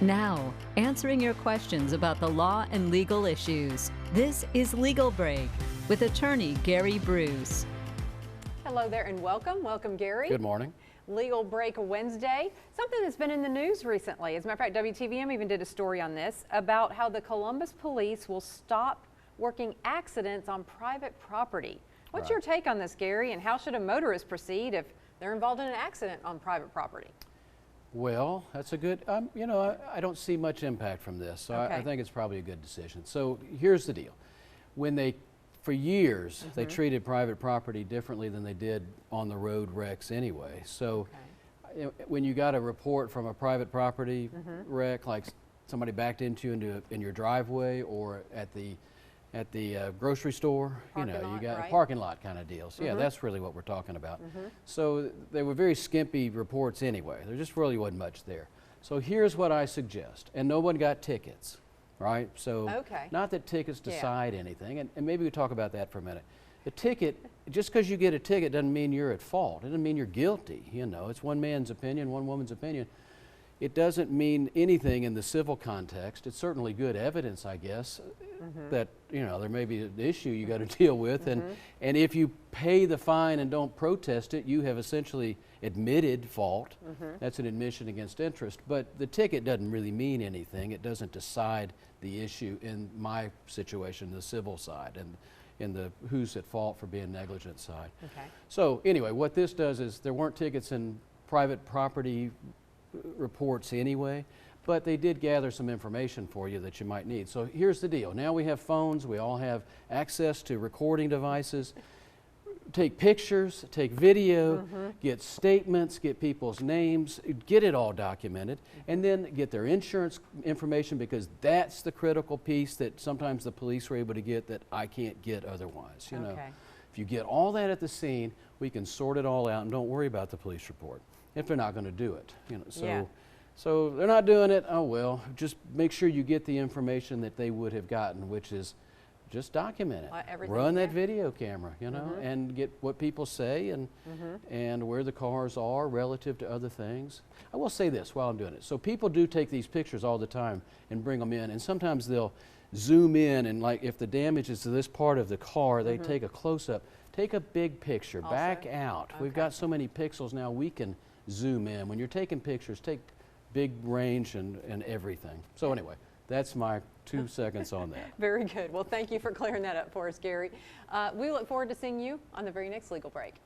Now, answering your questions about the law and legal issues. This is Legal Break with attorney Gary Bruce. Hello there and welcome. Welcome, Gary. Good morning. Legal Break Wednesday. Something that's been in the news recently. As a matter of fact, WTVM even did a story on this about how the Columbus police will stop working accidents on private property. What's your take on this, Gary, and how should a motorist proceed if they're involved in an accident on private property? Well, that's a good, I don't see much impact from this, so Okay. I think it's probably a good decision. So here's the deal. For years, they treated private property differently than they did on the road wrecks anyway. So when you got a report from a private property wreck, like somebody backed into you in your driveway or at the grocery store, you got a parking lot kind of deals. Yeah, that's really what we're talking about. So they were very skimpy reports anyway. There just really wasn't much there. So here's what I suggest, and no one got tickets, right? So not that tickets decide anything, and maybe we talk about that for a minute. The ticket, just because you get a ticket doesn't mean you're at fault. It doesn't mean you're guilty, It's one man's opinion, one woman's opinion. It doesn't mean anything in the civil context. It's certainly good evidence, I guess, that there may be an issue you got to deal with, and if you pay the fine and don't protest it, you have essentially admitted fault. That's an admission against interest. But the ticket doesn't really mean anything. It doesn't decide the issue in my situation, the civil side, and in the who's at fault for being negligent side. So anyway, what this does is there weren't tickets in private property reports anyway, but they did gather some information for you that you might need. So here's the deal. Now we have phones, we all have access to recording devices. Take pictures, take video, get statements, get people's names, get it all documented, and then get their insurance information, because that's the critical piece that sometimes the police are able to get that I can't get otherwise. If you get all that at the scene, we can sort it all out and don't worry about the police report if they're not going to do it. So they're not doing it, oh well, just make sure you get the information that they would have gotten, which is just document it. Run that video camera, and get what people say and where the cars are relative to other things. I will say this while I'm doing it. So people do take these pictures all the time and bring them in, and sometimes they'll zoom in, and like if the damage is to this part of the car, they take a close-up. Take a big picture, back out. We've got so many pixels now, we can zoom in. When you're taking pictures, take big range and everything. So anyway, that's my 2 seconds on that. Very good. Well, thank you for clearing that up for us, Gary. We look forward to seeing you on the very next Legal Break.